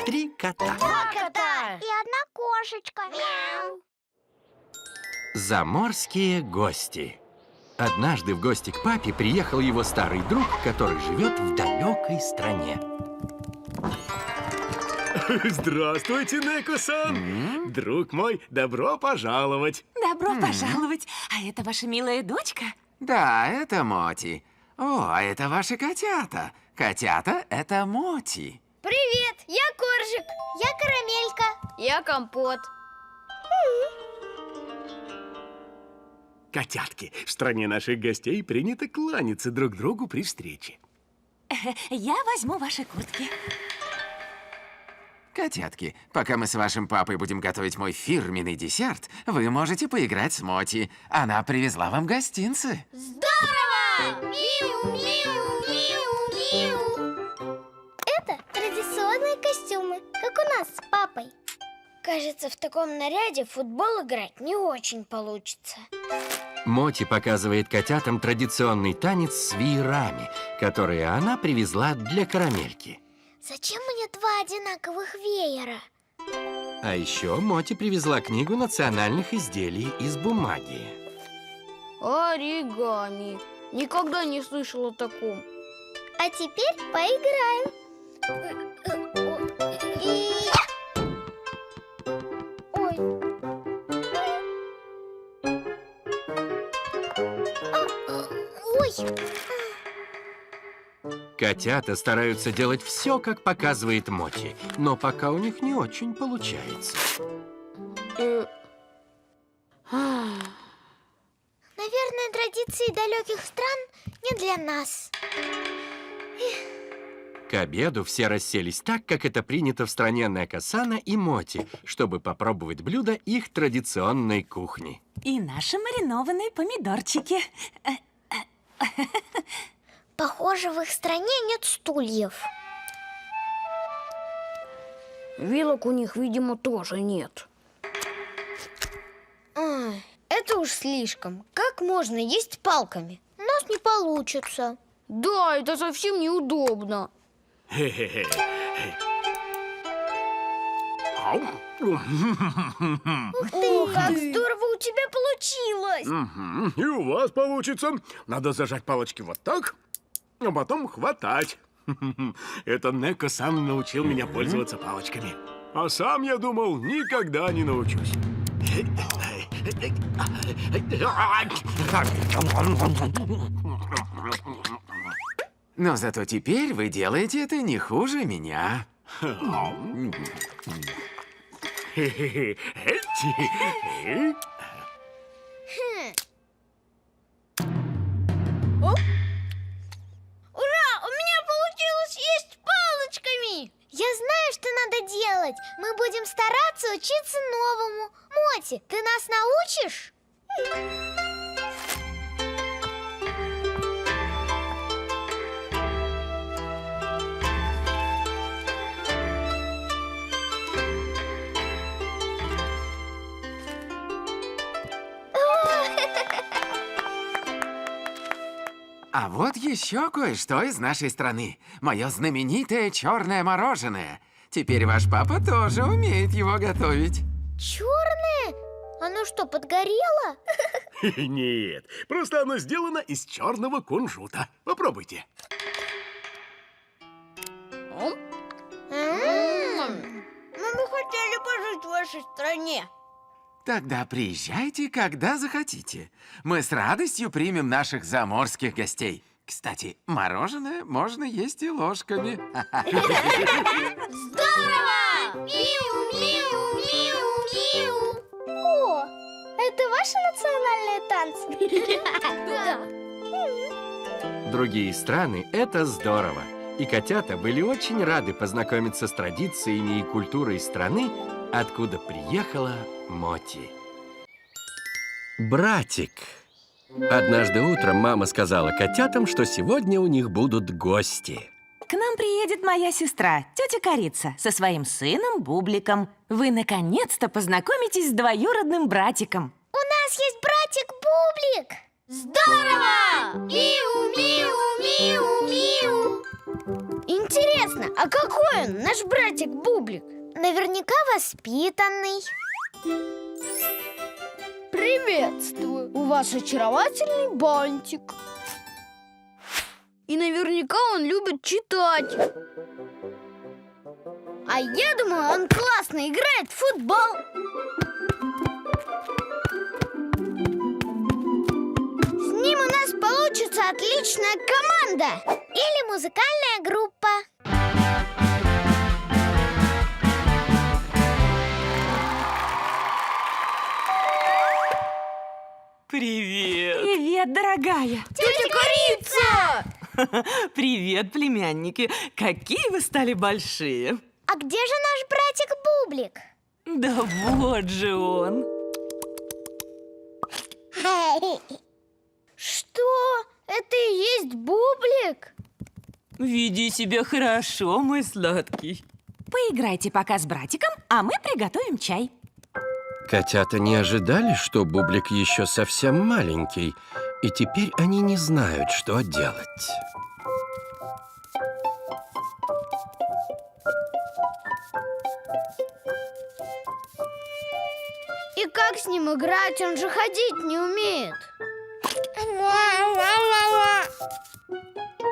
3 кота. Два кота. И одна кошечка. Мяу. Заморские гости. Однажды в гости к папе приехал его старый друг, который живет в далекой стране. Здравствуйте, Неко-сан! Друг мой, добро пожаловать! Добро пожаловать. А это ваша милая дочка? Да, это Моти. О, а это ваши котята. Котята — это Моти. Привет, я Коржик. Я Карамелька. Я Компот. Котятки, в стране наших гостей принято кланяться друг другу при встрече. Я возьму ваши куртки. Котятки, пока мы с вашим папой будем готовить мой фирменный десерт, вы можете поиграть с Моти. Она привезла вам гостинцы. Здорово! Миу, миу, миу, миу. Это традиционные костюмы, как у нас с папой. Кажется, в таком наряде в футбол играть не очень получится. Моти показывает котятам традиционный танец с веерами, которые она привезла для Карамельки. Зачем мне два одинаковых веера? А еще Моти привезла книгу национальных изделий из бумаги. Оригами. Никогда не слышала о таком. А теперь поиграем. Ой. Ой. Котята стараются делать все, как показывает Моти, но пока у них не очень получается. Наверное, традиции далеких стран не для нас. К обеду все расселись так, как это принято в стране Неко-сана и Моти, чтобы попробовать блюда их традиционной кухни. И наши маринованные помидорчики. Похоже, в их стране нет стульев. Вилок у них, видимо, тоже нет. Это уж слишком. Как можно есть палками? У нас не получится. Да, это совсем неудобно. Хе-хе-хе. Ух ты, как здорово у тебя получилось! И у вас получится. Надо зажать палочки вот так, а потом хватать. Это Неко-сан научил меня пользоваться палочками. А сам я думал, никогда не научусь. Но зато теперь вы делаете это не хуже меня. Ура! У меня получилось есть палочками! Я знаю, что надо делать. Мы будем стараться учиться новому. Моти, ты нас научишь? А вот еще кое-что из нашей страны. Мое знаменитое черное мороженое. Теперь ваш папа тоже умеет его готовить. Черное? Оно что, подгорело? Нет, просто оно сделано из черного кунжута. Попробуйте. Мы бы хотели пожить в вашей стране. Тогда приезжайте, когда захотите. Мы с радостью примем наших заморских гостей. Кстати, мороженое можно есть и ложками. Здорово! Миу, миу, миу, миу. О, это ваши национальные танцы? Да. Другие страны — это здорово. И котята были очень рады познакомиться с традициями и культурой страны, откуда приехала Моти. Братик. Однажды утром мама сказала котятам, что сегодня у них будут гости. К нам приедет моя сестра, тетя Корица, со своим сыном Бубликом. Вы наконец-то познакомитесь с двоюродным братиком. У нас есть братик Бублик. Здорово! Миу, миу, миу, миу. Интересно, а какой он, наш братик Бублик? Наверняка воспитанный. Приветствую. У вас очаровательный бантик. И наверняка он любит читать. А я думаю, он классно играет в футбол. С ним у нас получится отличная команда. Или музыкальная группа. Привет! Привет, дорогая! Тетя Корица! Привет, племянники! Какие вы стали большие! А где же наш братик Бублик? Да вот же он! Что? Это и есть Бублик? Веди себя хорошо, мой сладкий. Поиграйте пока с братиком, а мы приготовим чай. Котята не ожидали, что Бублик еще совсем маленький, и теперь они не знают, что делать. И как с ним играть? Он же ходить не умеет.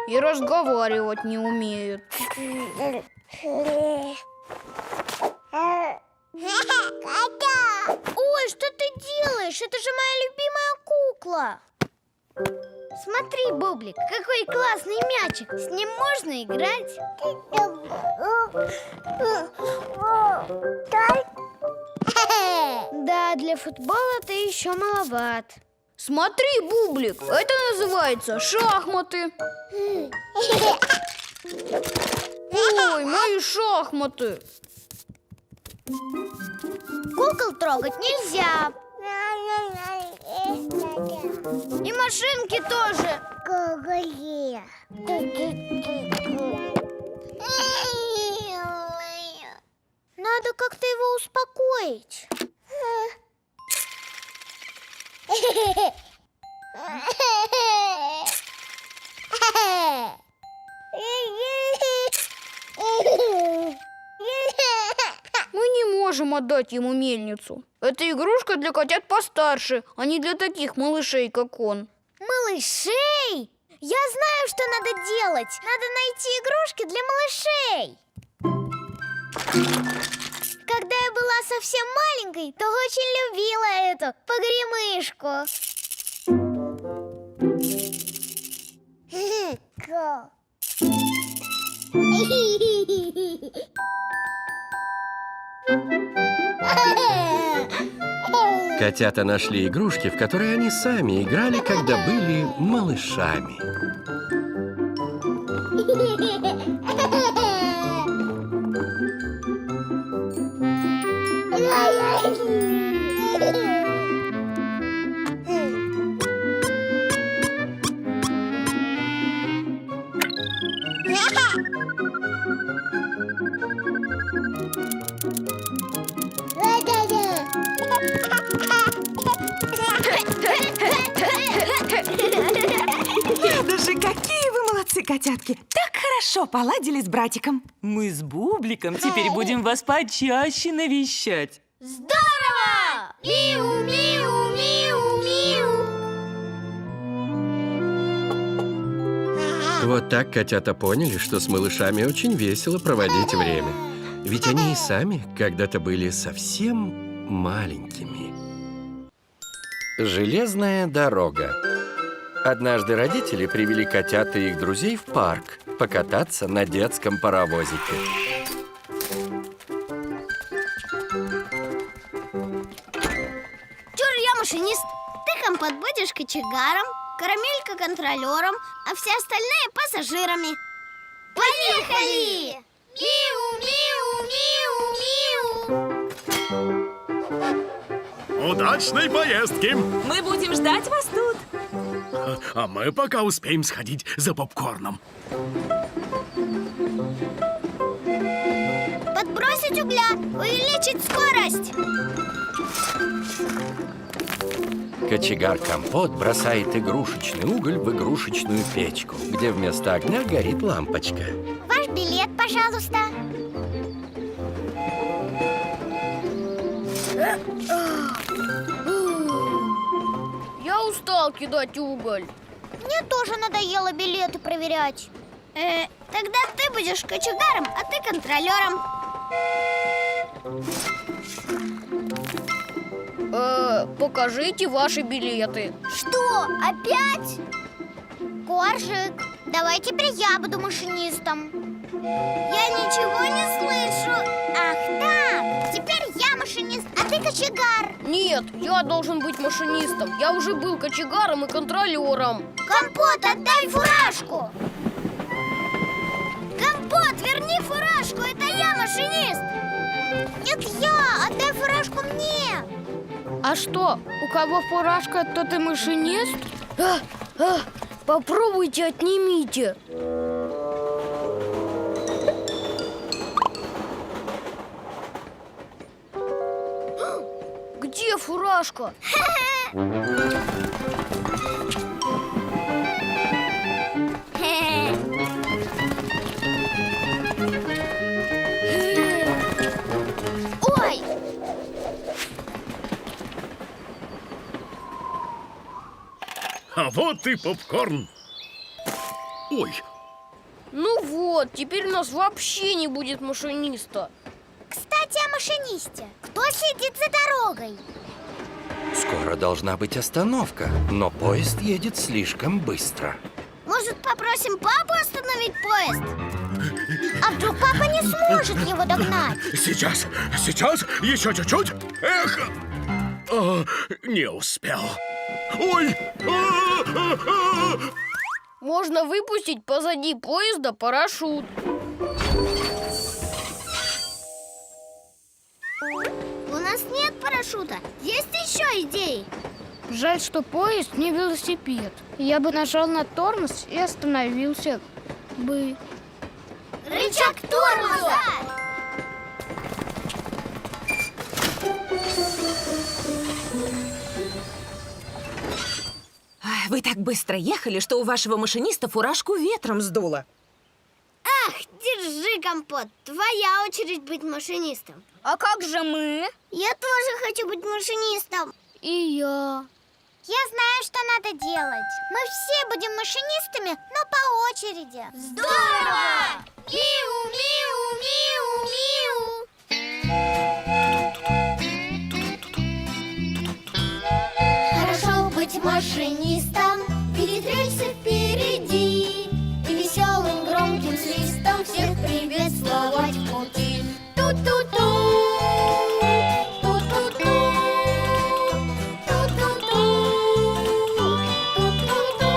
И разговаривать не умеют. Ой, что ты делаешь? Это же моя любимая кукла. Смотри, Бублик, какой классный мячик. С ним можно играть. Да, для футбола ты еще маловат. Смотри, Бублик, это называется шахматы. Ой, мои шахматы. Кукол трогать нельзя. И машинки тоже. Надо как-то его успокоить. Мы не можем отдать ему мельницу. Это игрушка для котят постарше, а не для таких малышей, как он. Малышей? Я знаю, что надо делать. Надо найти игрушки для малышей. Когда я была совсем маленькой, то очень любила эту погремышку. Котята нашли игрушки, в которые они сами играли, когда были малышами. Дедушка, какие вы молодцы, котятки! Так хорошо поладили с братиком. Мы с Бубликом теперь будем вас почаще навещать. Здорово! Миу, миу, миу, миу. Вот так котята поняли, что с малышами очень весело проводить время. Ведь они и сами когда-то были совсем маленькими. Железная дорога. Однажды родители привели котят и их друзей в парк покататься на детском паровозике. Чур, я машинист. Ты компот будешь кочегаром, карамелька контролером, а все остальные пассажирами. Поехали! Миу, миу, миу, миу. Удачной поездки! Мы будем ждать вас тут. А мы пока успеем сходить за попкорном. Подбросить угля, увеличить скорость. Кочегар Компот бросает игрушечный уголь в игрушечную печку, где вместо огня горит лампочка. Ваш пожалуйста. Я устал кидать уголь. Мне тоже надоело билеты проверять. Тогда ты будешь кочегаром, а ты контролером. Покажите ваши билеты. Что, опять? Коржик, давай теперь я буду машинистом. Я ничего не слышу. Ах так, теперь я машинист, а ты кочегар. Нет, я должен быть машинистом. Я уже был кочегаром и контролером. Компот, отдай фуражку. Компот, верни фуражку, это я машинист. Нет, я, отдай фуражку мне. А что, у кого фуражка, тот и машинист? Попробуйте, отнимите. Где фуражка? Ой! А вот и попкорн. Ой, Ну вот, теперь у нас вообще не будет машиниста. Кстати, о машинисте. Кто следит за дорогой? Скоро должна быть остановка, но поезд едет слишком быстро. Может, попросим папу остановить поезд? А вдруг папа не сможет его догнать? сейчас, еще чуть-чуть. Эх, не успел. Ой! Можно выпустить позади поезда парашют. У нас нет парашюта. Есть еще идеи? Жаль, что поезд не велосипед. Я бы нажал на тормоз и остановился бы. Рычаг тормоза! Вы так быстро ехали, что у вашего машиниста фуражку ветром сдуло. Ах, держи, Компот. Твоя очередь быть машинистом. А как же мы? Я тоже хочу быть машинистом. И я. Я знаю, что надо делать. Мы все будем машинистами, но по очереди. Здорово! Миу, миу, миу, миу. Хорошо быть машинистом, видеть рельсы впереди и веселым громким свистом всех приветствовать в пути. Ту-ту-ту, ту-ту-ту, ту-ту-ту, ту-ту-ту.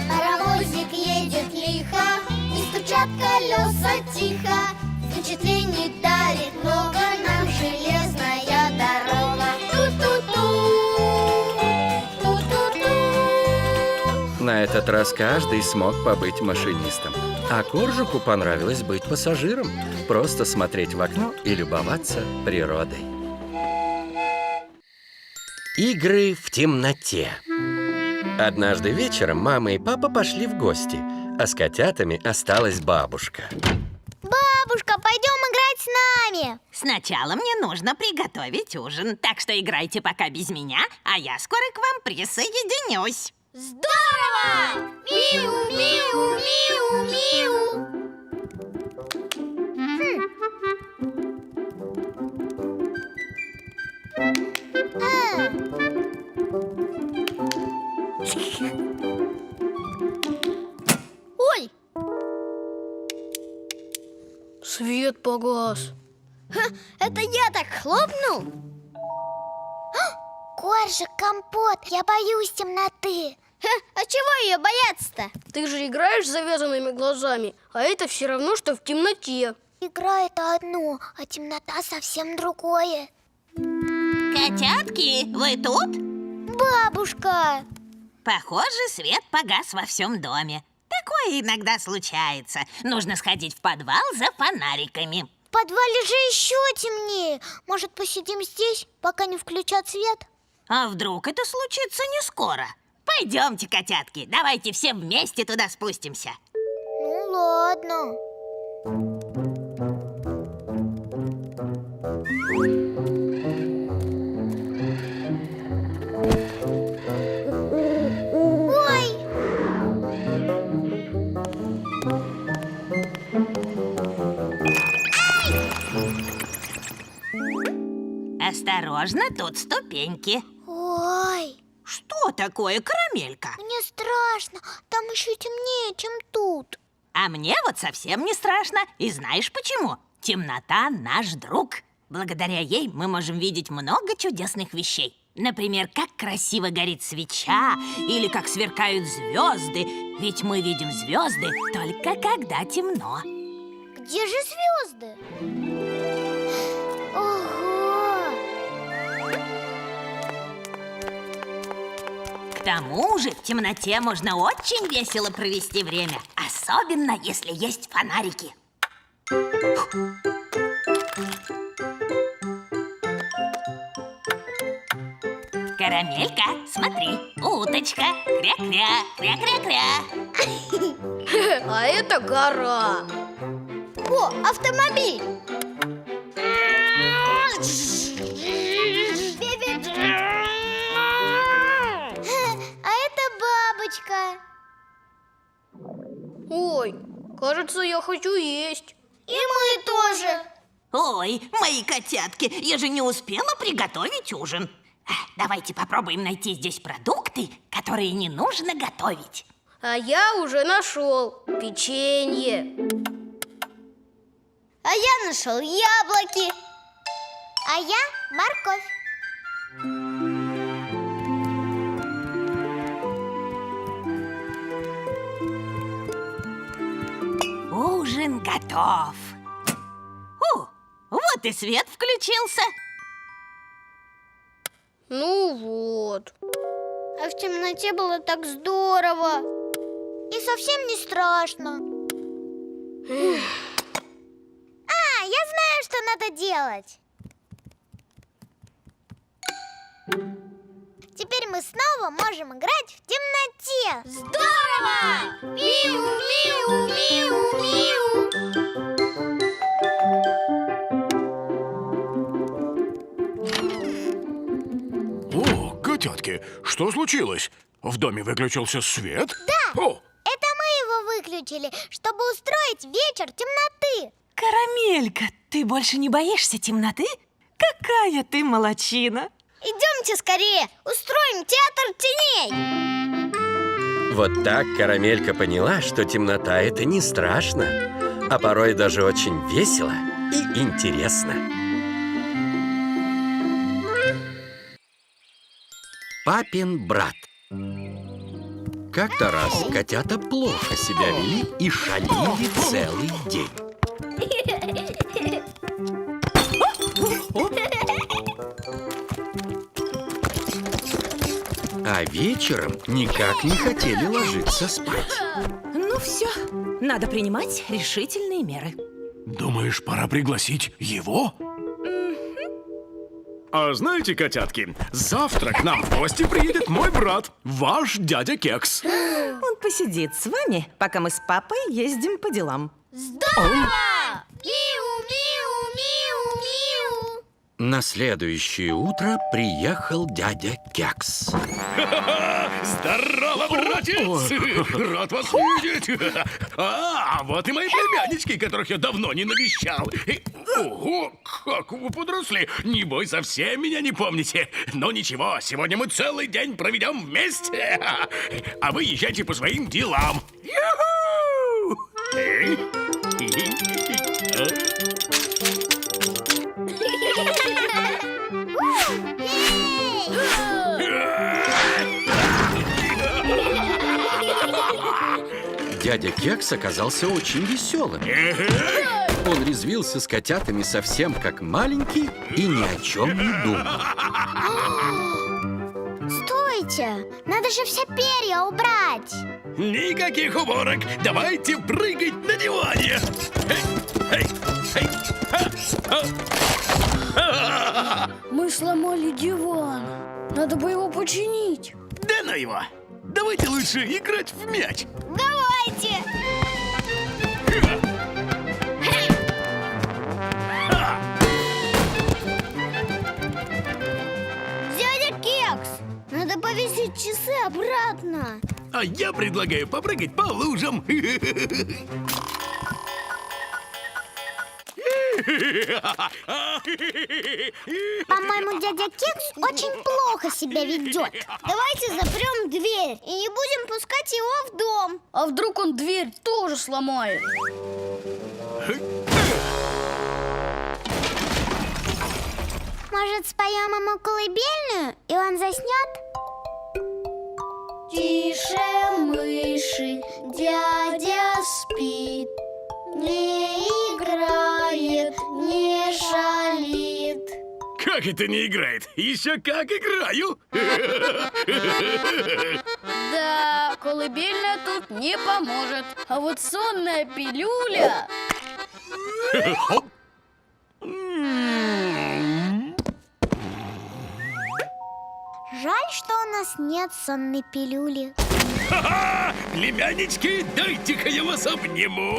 Паровозик едет лихо, и стучат колеса тихо. Впечатлений дарит много нам железная дорога. Ту-ту-ту, ту-ту-ту. На этот раз каждый смог побыть машинистом. А Коржику понравилось быть пассажиром. Просто смотреть в окно и любоваться природой. Игры в темноте. Однажды вечером мама и папа пошли в гости, а с котятами осталась бабушка. Бабушка, пойдем играть с нами. Сначала мне нужно приготовить ужин, так что играйте пока без меня, а я скоро к вам присоединюсь. Здорово! Миу, миу, миу, миу. Ой! Свет погас. Это я так хлопнул? Коржик, Компот, я боюсь темноты. А чего ее бояться-то? Ты же играешь с завязанными глазами, а это все равно, что в темноте. Игра это одно, а темнота совсем другое. Котятки, вы тут? Бабушка! Похоже, свет погас во всем доме. Такое иногда случается. Нужно сходить в подвал за фонариками. В подвале же еще темнее. Может, посидим здесь, пока не включат свет? А вдруг это случится не скоро? Пойдемте, котятки, давайте все вместе туда спустимся. Ну, ладно. Ой! Осторожно, тут ступеньки. Ой! Что такое, Карамелька? Мне страшно. Там еще темнее, чем тут. А мне вот совсем не страшно. И знаешь почему? Темнота наш друг. Благодаря ей мы можем видеть много чудесных вещей. Например, как красиво горит свеча или как сверкают звезды. Ведь мы видим звезды только когда темно. Где же звезды? Ого! К тому же в темноте можно очень весело провести время. Особенно, если есть фонарики. Карамелька, смотри, уточка, кря-кря, кря-кря-кря. А это гора. О, автомобиль! А это бабочка. Ой, кажется, я хочу есть. И мы тоже. Ой, мои котятки, я же не успела приготовить ужин. Давайте попробуем найти здесь продукты, которые не нужно готовить. А я уже нашел печенье. А я нашел яблоки. А я морковь. Ужин готов. О, вот и свет включился. Ну вот. А в темноте было так здорово. И совсем не страшно. Я знаю, что надо делать. Теперь мы снова можем играть в темноте. Здорово! Миу, миу, миу, миу. О, котятки, что случилось? В доме выключился свет? Да. О, Это мы его выключили, чтобы устроить вечер темноты. Карамелька, ты больше не боишься темноты? Какая ты молодчина! Идемте скорее, устроим театр теней. Вот так Карамелька поняла, что темнота — это не страшно, а порой даже очень весело и интересно. Папин брат. Как-то раз котята плохо себя вели и шалили целый день. А вечером никак не хотели ложиться спать. Ну все, надо принимать решительные меры. думаешь, пора пригласить его? А знаете, котятки, завтра к нам в гости приедет мой брат, ваш дядя Кекс. Он посидит с вами, пока мы с папой ездим по делам. Здорово! Миу, миу, миу, миу. На следующее утро приехал дядя Кекс. Здорово, братец! Рад вас видеть! А вот и мои племяннички, которых я давно не навещал. Ого, как вы подросли! Небось, совсем меня не помните. Но ничего, сегодня мы целый день проведем вместе. А вы езжайте по своим делам. Ю-ху! Дядя Кекс оказался очень веселым. Он резвился с котятами совсем как маленький и ни о чем не думал. Стойте! Надо же все перья убрать. Никаких уборок! Давайте прыгать на диване! Мы сломали диван. Надо бы его починить. Да ну его! Давайте лучше играть в мяч! Давайте! А я предлагаю попрыгать по лужам. По-моему, дядя Кекс очень плохо себя ведет. Давайте запрем дверь и не будем пускать его в дом. А вдруг он дверь тоже сломает? Может, споем ему колыбельную, и он заснет? Тише, мыши, дядя спит, не играет, не шалит. Как это не играет? Еще как играю! Да, колыбельная тут не поможет. А вот сонная пилюля... Жаль, что у нас нет сонной пилюли. Ха-ха! Племяннички, дайте-ка я вас обниму!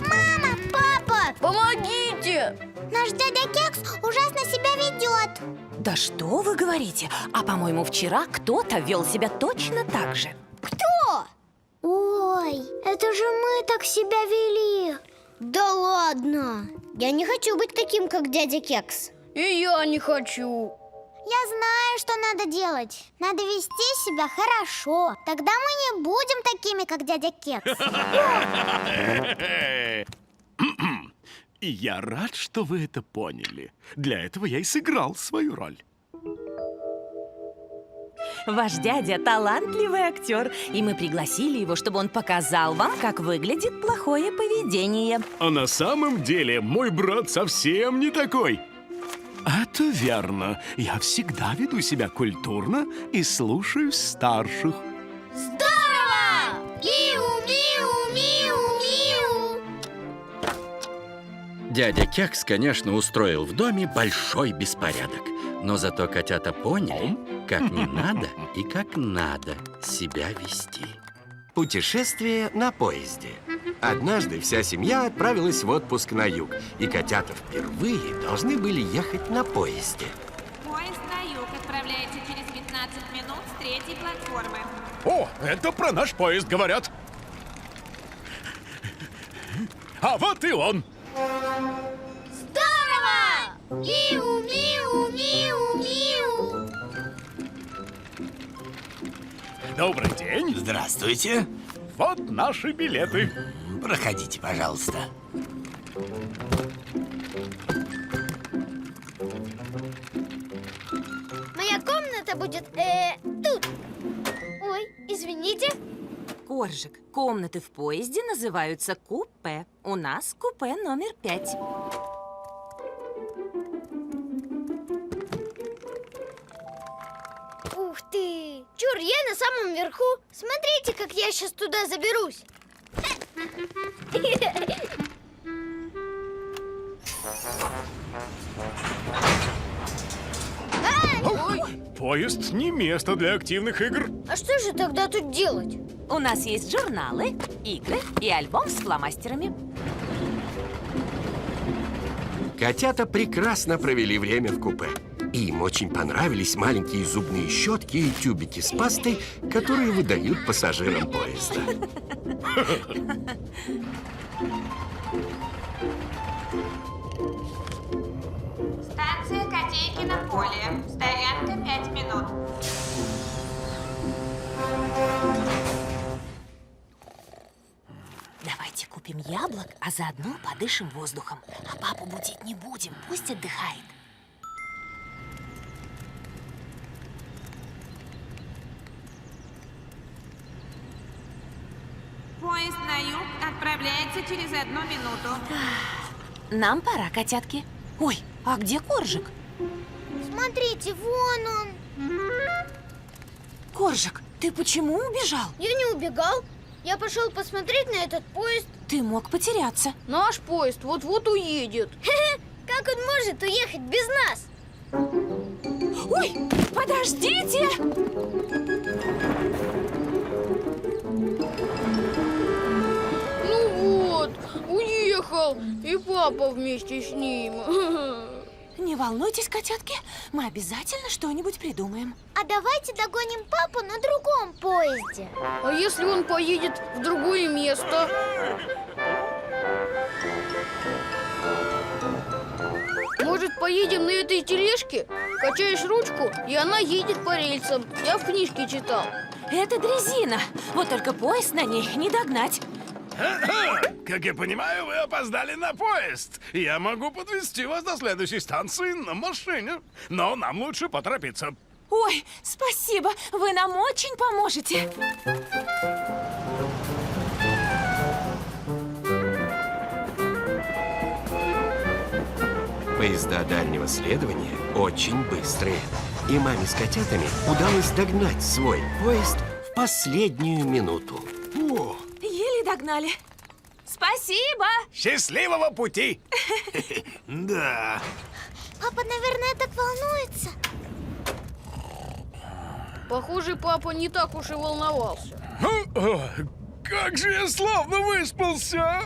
Мама, папа, Помогите! наш дядя Кекс ужасно себя ведет. Да что вы говорите? А по-моему, вчера кто-то вел себя точно так же. Кто? Ой, это же мы так себя вели. Да ладно. Я не хочу быть таким, как дядя Кекс. И я не хочу. Я знаю, что надо делать. Надо вести себя хорошо. Тогда мы не будем такими, как дядя Кекс. И я рад, что вы это поняли. Для этого я и сыграл свою роль. Ваш дядя талантливый актер, и мы пригласили его, чтобы он показал вам, как выглядит плохое поведение. А на самом деле мой брат совсем не такой. Это верно. Я всегда веду себя культурно и слушаюсь старших. Здорово! Миу, миу, миу, миу. Дядя Кекс, конечно, устроил в доме большой беспорядок. Но зато котята поняли, как не надо и как надо себя вести. Путешествие на поезде. Однажды вся семья отправилась в отпуск на юг, и котята впервые должны были ехать на поезде. Поезд на юг отправляется через 15 минут с третьей платформы. О, это про наш поезд говорят. А вот и он. Здорово! Миу, миу, миу, миу. Добрый день. Здравствуйте. Вот наши билеты. Проходите, пожалуйста. Моя комната будет тут. Ой, извините. Коржик, комнаты в поезде называются купе. У нас купе номер 5. Ух ты! Чур, я на самом верху. Смотрите, как я сейчас туда заберусь. Поезд не место для активных игр. А что же тогда тут делать? У нас есть журналы, игры и альбом с фломастерами. Котята прекрасно провели время в купе. И им очень понравились маленькие зубные щетки и тюбики с пастой, которые выдают пассажирам поезда. Станция Котейкино поле. Стоянка 5 минут. Давайте купим яблок, а заодно подышим воздухом. А папу будить не будем, пусть отдыхает. Поезд на юг отправляется через 1 минуту. Нам пора, котятки. Ой, а где Коржик? Смотрите, вон он. Коржик, ты почему убежал? Я не убегал. Я пошел посмотреть на этот поезд. Ты мог потеряться. Наш поезд вот-вот уедет. Как он может уехать без нас? Ой, подождите! Ну вот, уехал. И папа вместе с ним. Не волнуйтесь, котятки, мы обязательно что-нибудь придумаем. А давайте догоним папу на другом поезде. А если он поедет в другое место? Может, поедем на этой тележке? Качаешь ручку, и она едет по рельсам. Я в книжке читал. Это дрезина, вот только поезд на ней не догнать. Как я понимаю, вы опоздали на поезд. Я могу подвезти вас до следующей станции на машине. Но нам лучше поторопиться. Ой, спасибо, вы нам очень поможете. Поезда дальнего следования очень быстрые. И маме с котятами удалось догнать свой поезд в последнюю минуту. О, Еле догнали. Спасибо. счастливого пути! Да. Папа, наверное, так волнуется. Похоже, папа не так уж и волновался. Как же я славно выспался!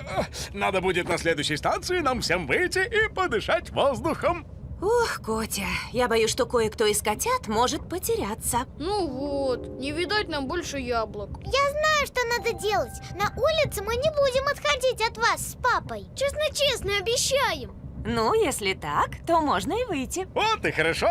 Надо будет на следующей станции нам всем выйти и подышать воздухом. Ух, Котя, я боюсь, что кое-кто из котят может потеряться. Ну вот, не видать нам больше яблок. Я знаю, что надо делать. На улице мы не будем отходить от вас с папой. Честно-честно, обещаем. Ну, если так, то можно и выйти. Вот и хорошо.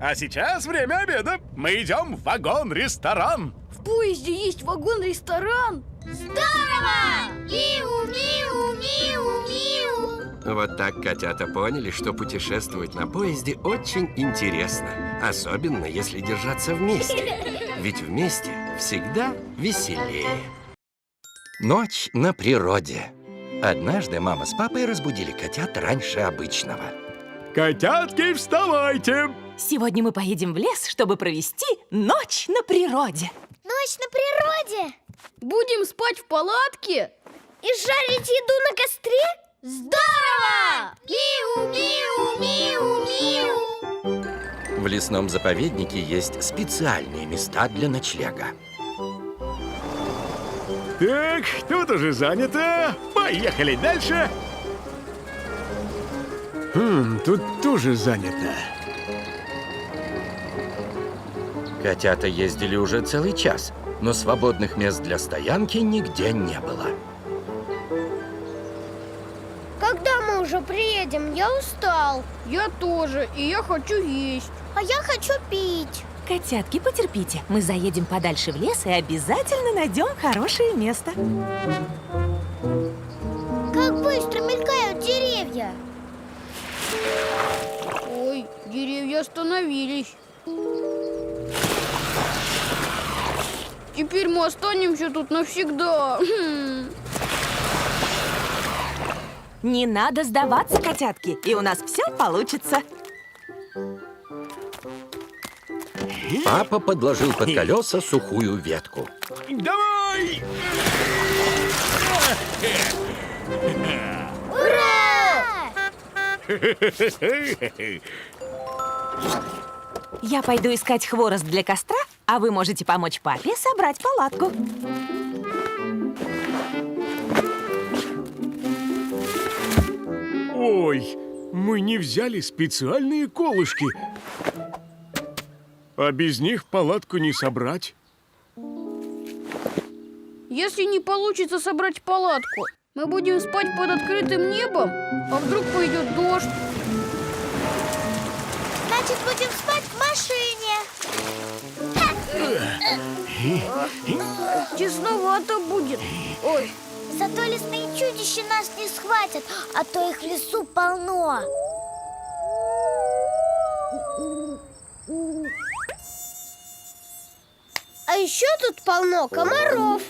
А сейчас время обеда. Мы идем в вагон-ресторан. В поезде есть вагон-ресторан. Здорово! Миу, миу, миу, миу. Вот так котята поняли, что путешествовать на поезде очень интересно. Особенно, если держаться вместе. Ведь вместе всегда веселее. Ночь на природе. Однажды мама с папой разбудили котят раньше обычного. Котятки, вставайте! Сегодня мы поедем в лес, чтобы провести ночь на природе. Ночь на природе. Будем спать в палатке? И жарить еду на костре? Здорово! Миу, миу, миу, миу. В лесном заповеднике есть специальные места для ночлега. Так, тут уже занято. Поехали дальше. Тут тоже занято. Котята ездили уже целый час, но свободных мест для стоянки нигде не было. Когда мы уже приедем? Я устал. Я тоже, и я хочу есть. А я хочу пить. Котятки, потерпите. Мы заедем подальше в лес и обязательно найдем хорошее место. Как быстро мелькают деревья. Ой, деревья остановились. Теперь мы останемся тут навсегда. Не надо сдаваться, котятки, и у нас все получится. Папа подложил под колеса сухую ветку. Давай! Ура! Я пойду искать хворост для костра, а вы можете помочь папе собрать палатку. Ой, мы не взяли специальные колышки. А без них палатку не собрать. Если не получится собрать палатку, мы будем спать под открытым небом, а вдруг пойдет дождь. Значит, будем спать в машине. Тесновато будет. Ой, Зато лесные чудища нас не схватят, а то их в лесу полно. А еще тут полно комаров.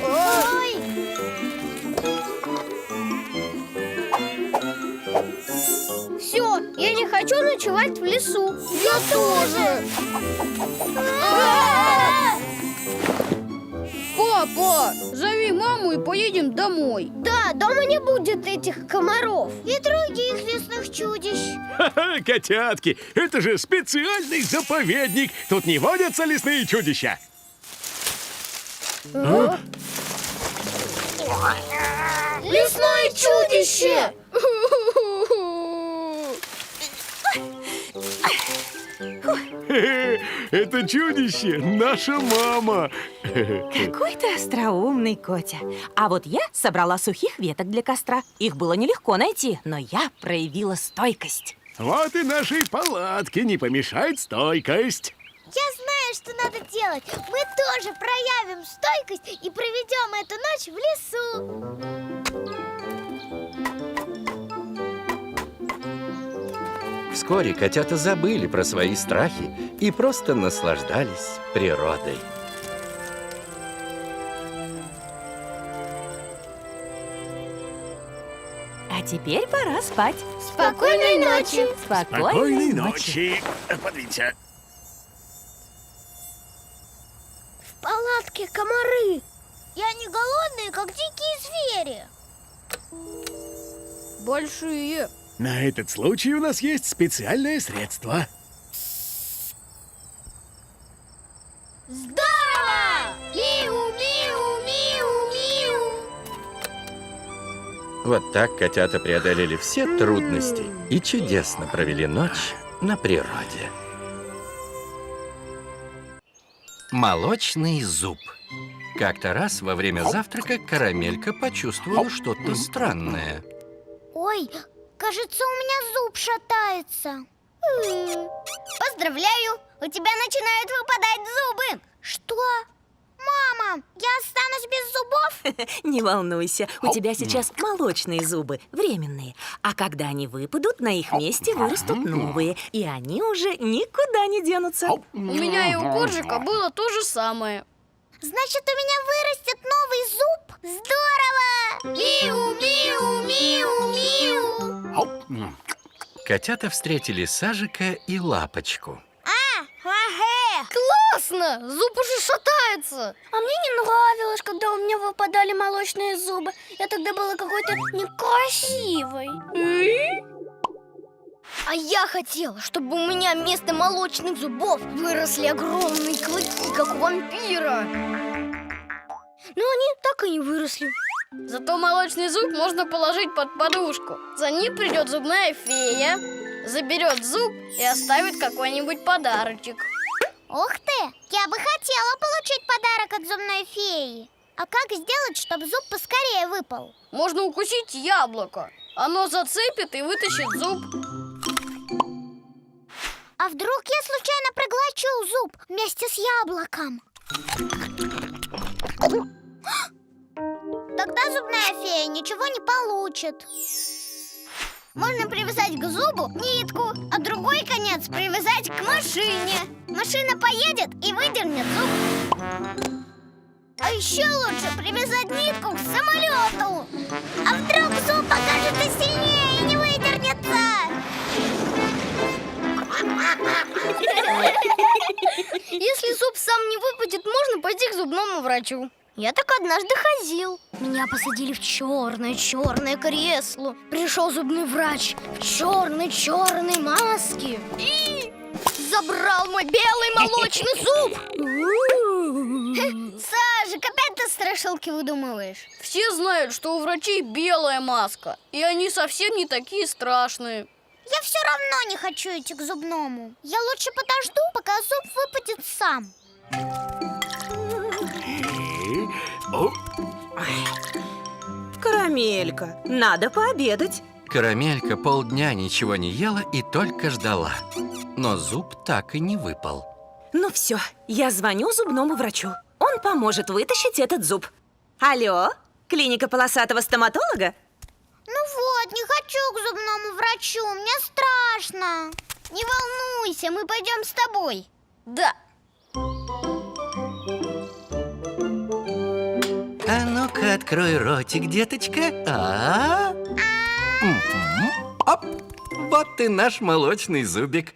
Ой! Все, я не хочу ночевать в лесу. я тоже. Папа, зови маму и поедем домой. Да, дома не будет этих комаров и других лесных чудищ. Ха-ха, котятки, это же специальный заповедник. Тут не водятся лесные чудища. Лесное чудище! Это чудище наша мама. Какой ты остроумный, Котя. А вот я собрала сухих веток для костра. Их было нелегко найти, но я проявила стойкость. Вот и нашей палатке не помешает стойкость. Я знаю, что надо делать. Мы тоже проявим стойкость и проведем эту ночь в лесу. Вскоре котята забыли про свои страхи и просто наслаждались природой. А теперь пора спать. Спокойной ночи. Спокойной ночи. Подвинься. В палатке комары. И они голодные, как дикие звери. Большие. На этот случай у нас есть специальное средство. Здорово! Миу-миу-миу-миу. Вот так котята преодолели все трудности и чудесно провели ночь на природе. Молочный зуб. Как-то раз во время завтрака Карамелька почувствовала что-то странное. Ой, кажется, у меня зуб шатается. Поздравляю, у тебя начинают выпадать зубы. Что? Мама, я останусь без зубов? Не волнуйся, у тебя сейчас молочные зубы, временные. А когда они выпадут, на их месте вырастут новые. И они уже никуда не денутся. У меня и у Коржика было то же самое. Значит, у меня вырастет новый зуб? Здорово! Миу-миу-миу-миу. Котята встретили Сажика и Лапочку. Классно! Зуб уже шатается. А мне не нравилось, когда у меня выпадали молочные зубы. Я тогда была какой-то некрасивой. А я хотела, чтобы у меня вместо молочных зубов выросли огромные клыки, как у вампира. Но они так и не выросли. Зато молочный зуб можно положить под подушку. За ним придет зубная фея, заберет зуб и оставит какой-нибудь подарочек. Ух ты! Я бы хотела получить подарок от зубной феи. А как сделать, чтобы зуб поскорее выпал? Можно укусить яблоко. Оно зацепит и вытащит зуб. А вдруг я случайно проглочу зуб вместе с яблоком? Тогда зубная фея ничего не получит. Можно привязать к зубу нитку, а другой конец привязать к машине. Машина поедет и выдернет зуб. А еще лучше привязать нитку к самолету. А вдруг зуб окажется сильнее и не выдернется? Если зуб сам не выпадет, можно пойти к зубному врачу. Я так однажды ходил. Меня посадили в черное кресло. Пришел зубный врач в черной маске и забрал мой белый молочный зуб. Сажик, опять ты страшилки выдумываешь? Все знают, что у врачей белая маска, и они совсем не такие страшные. Я все равно не хочу идти к зубному. Я лучше подожду, пока зуб выпадет сам. Карамелька, надо пообедать. Карамелька полдня ничего не ела и только ждала. Но зуб так и не выпал. Ну все, я звоню зубному врачу. Он поможет вытащить этот зуб. Алло, клиника полосатого стоматолога? Ну вот, не хочу к зубному врачу, мне страшно. Не волнуйся, мы пойдем с тобой. Да. А ну-ка, открой ротик, деточка. Оп, вот и наш молочный зубик.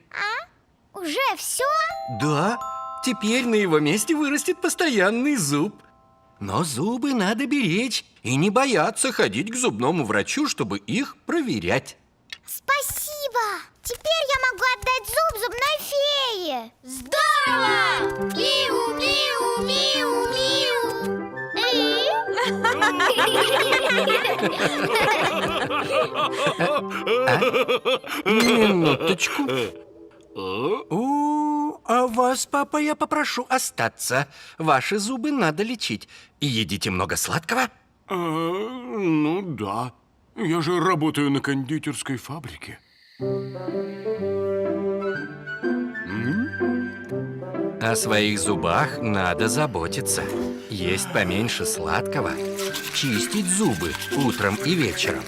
Уже все? Да, теперь на его месте вырастет постоянный зуб. Но зубы надо беречь и не бояться ходить к зубному врачу, чтобы их проверять. Спасибо! Теперь я могу отдать зуб зубной фее. Здорово! Миу-миу-миу-миу. Минуточку. А вас, папа, я попрошу остаться. Ваши зубы надо лечить. И едите много сладкого. Ну да. Я же работаю на кондитерской фабрике. О своих зубах надо заботиться. Есть поменьше сладкого. Чистить зубы утром и вечером.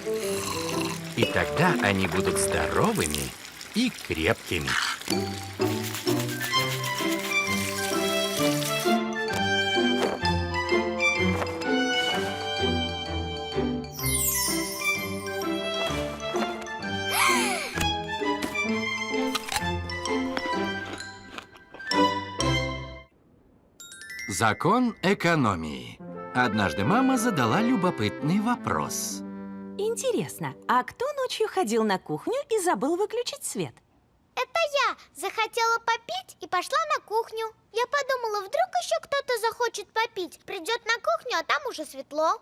И тогда они будут здоровыми и крепкими. Закон экономии. Однажды мама задала любопытный вопрос. Интересно, а кто ночью ходил на кухню и забыл выключить свет? Это я захотела попить и пошла на кухню. Я подумала, вдруг еще кто-то захочет попить. Придет на кухню, а там уже светло.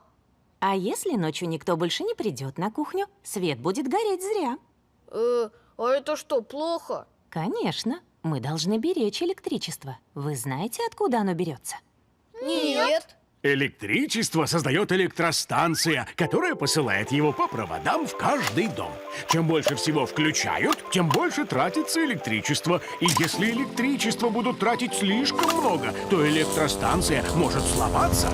А если ночью никто больше не придет на кухню, свет будет гореть зря. А это что, плохо? Конечно, мы должны беречь электричество. Вы знаете, откуда оно берется? Нет. Электричество создает электростанция, которая посылает его по проводам в каждый дом. Чем больше всего включают, тем больше тратится электричество. И если электричество будут тратить слишком много, то электростанция может сломаться.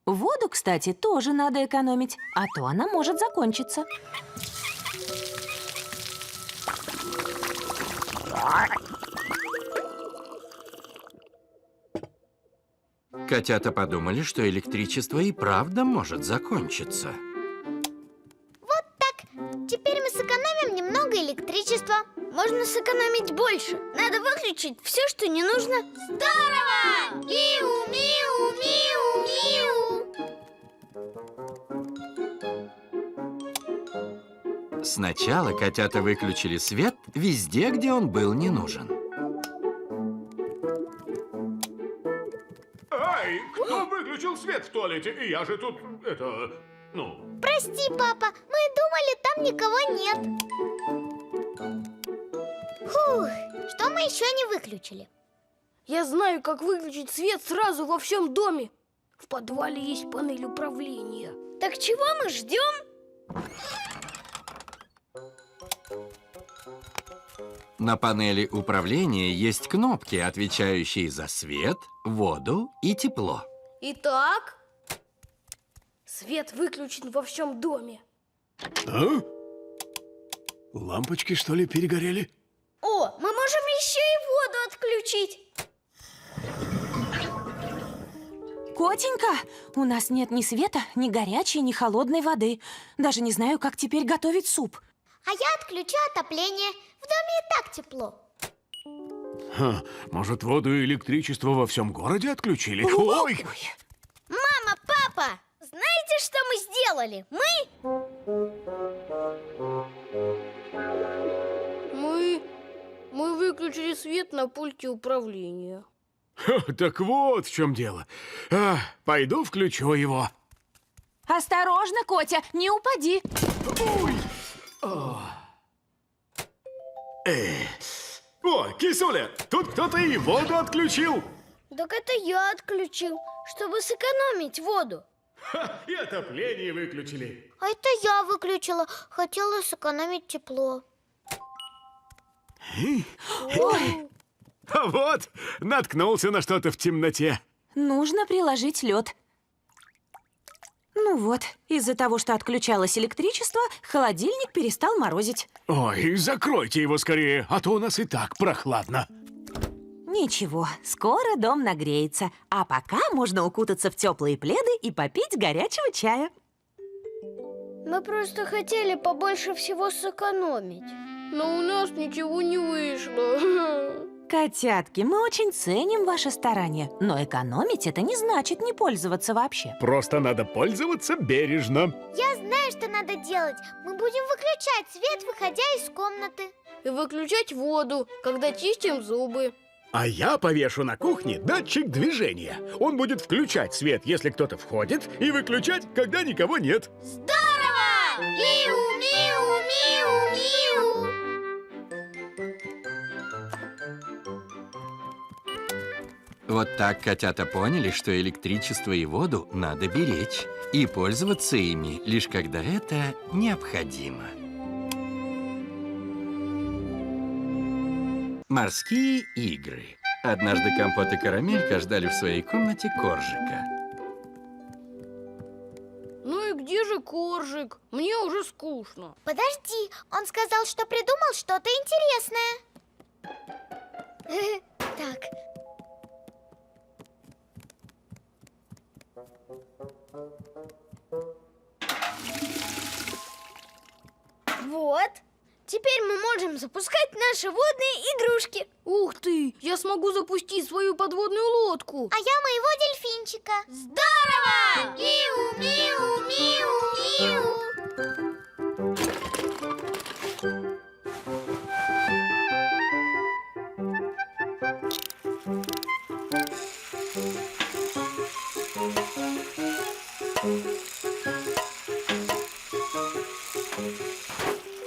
Воду, кстати, тоже надо экономить, а то она может закончиться. Котята подумали, что электричество и правда может закончиться. Вот так. Теперь мы сэкономим немного электричества. Можно сэкономить больше. Надо выключить все, что не нужно. Здорово! Миу, миу, миу, миу. Сначала котята выключили свет везде, где он был не нужен. Эй, кто выключил свет в туалете? Я же тут, Прости, папа, мы думали, там никого нет. Фух, что мы еще не выключили? Я знаю, как выключить свет сразу во всем доме. В подвале есть панель управления. Так чего мы ждем? На панели управления есть кнопки, отвечающие за свет, воду и тепло. Итак, свет выключен во всем доме. А? Лампочки, что ли, перегорели? О, мы можем еще и воду отключить. Котенька, у нас нет ни света, ни горячей, ни холодной воды. Даже не знаю, как теперь готовить суп. А я отключу отопление. В доме и так тепло. Может, воду и электричество во всем городе отключили? Ой! Мама, папа, знаете, что мы сделали? Мы выключили свет на пульте управления. Так вот в чем дело. Пойду включу его. Осторожно, Котя, не упади. О, кисуля, тут кто-то и воду отключил. Так это я отключил, чтобы сэкономить воду. И отопление выключили. А это я выключила. Хотела сэкономить тепло. А вот, наткнулся на что-то в темноте. Нужно приложить лед. Ну вот, из-за того, что отключалось электричество, холодильник перестал морозить. Ой, закройте его скорее, а то у нас и так прохладно. Ничего, скоро дом нагреется, а пока можно укутаться в теплые пледы и попить горячего чая. Мы просто хотели побольше всего сэкономить. Но у нас ничего не вышло. Котятки, мы очень ценим ваши старания, но экономить это не значит не пользоваться вообще. Просто надо пользоваться бережно. Я знаю, что надо делать. Мы будем выключать свет, выходя из комнаты. И выключать воду, когда чистим зубы. А я повешу на кухне датчик движения. Он будет включать свет, если кто-то входит, и выключать, когда никого нет. Здорово! Миу, миу, миу, миу. Вот так котята поняли, что электричество и воду надо беречь и пользоваться ими, лишь когда это необходимо. Морские игры. Однажды Компот и Карамелька ждали в своей комнате Коржика. Ну и где же Коржик? Мне уже скучно. Подожди, он сказал, что придумал что-то интересное. Так. Вот. Теперь мы можем запускать наши водные игрушки. Ух ты, я смогу запустить свою подводную лодку. А я моего дельфинчика. Здорово! Миу, миу, миу, миу.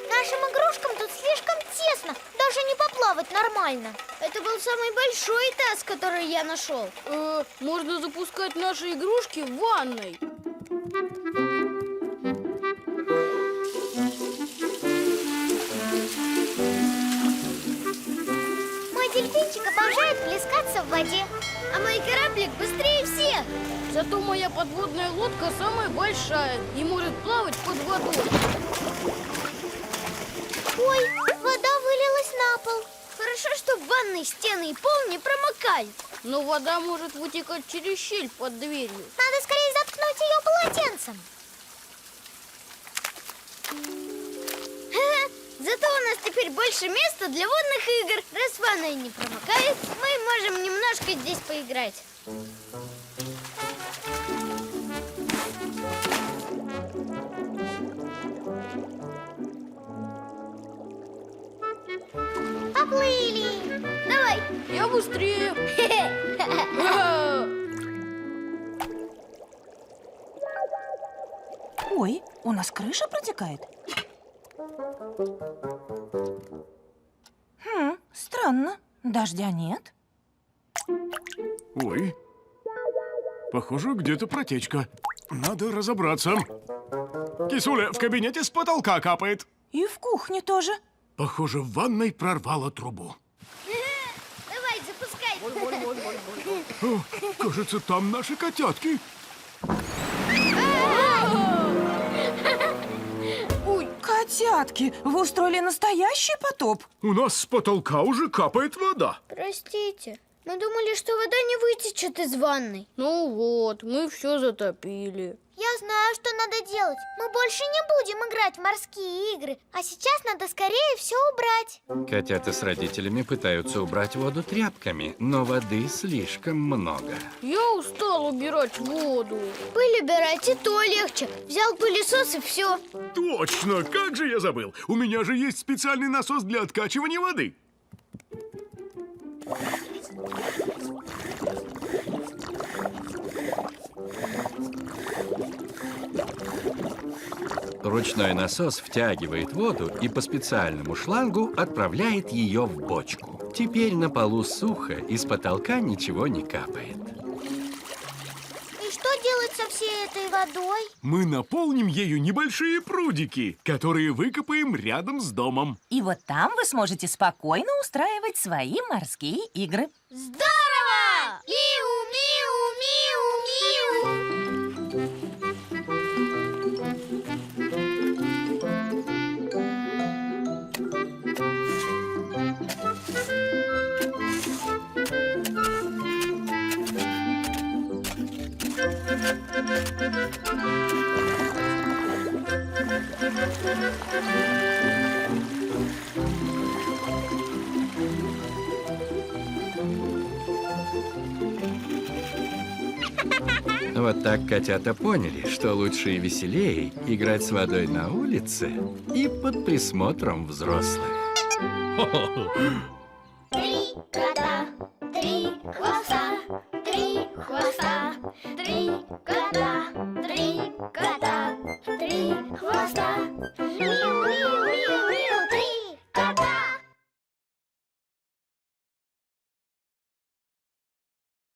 Нашим игрушкам тут слишком тесно, даже не поплавать нормально. Это был самый большой таз, который я нашел. Можно запускать наши игрушки в ванной. Мой дельфинчик обожает плескаться в воде. А мой кораблик быстрее всех. Зато моя подводная лодка самая большая и может плавать под водой. Ой, вода вылилась на пол. Хорошо, что в ванной стены и пол не промокали. Но вода может вытекать через щель под дверью. Надо скорее заткнуть ее полотенцем. Зато у нас теперь больше места для водных игр. Раз ванная не промокает, мы можем немножко здесь поиграть. Поплыли. Давай, я быстрее. Ой, у нас крыша протекает. Странно. Дождя нет. Ой, похоже, где-то протечка. Надо разобраться. Кисуля, в кабинете с потолка капает. И в кухне тоже. Похоже, в ванной прорвало трубу. Давай, запускай. О, кажется, там наши котятки. Ой, котятки, вы устроили настоящий потоп? У нас с потолка уже капает вода. Простите, мы думали, что вода не вытечет из ванной. Ну вот, мы все затопили. Я знаю, что надо делать. Мы больше не будем играть в морские игры. А сейчас надо скорее все убрать. Котята с родителями пытаются убрать воду тряпками, но воды слишком много. Я устал убирать воду. Пыль убирать и то легче. Взял пылесос и все. Точно, как же я забыл. У меня же есть специальный насос для откачивания воды. Ручной насос втягивает воду и по специальному шлангу отправляет ее в бочку. Теперь на полу сухо, и с потолка ничего не капает. И что делать со всей этой водой? Мы наполним ею небольшие прудики, которые выкопаем рядом с домом. И вот там вы сможете спокойно устраивать свои морские игры. Здорово! Миу, миу, миу, миу. Вот так котята поняли, что лучше и веселее играть с водой на улице и под присмотром взрослых. Три кота. хвоста, три кота.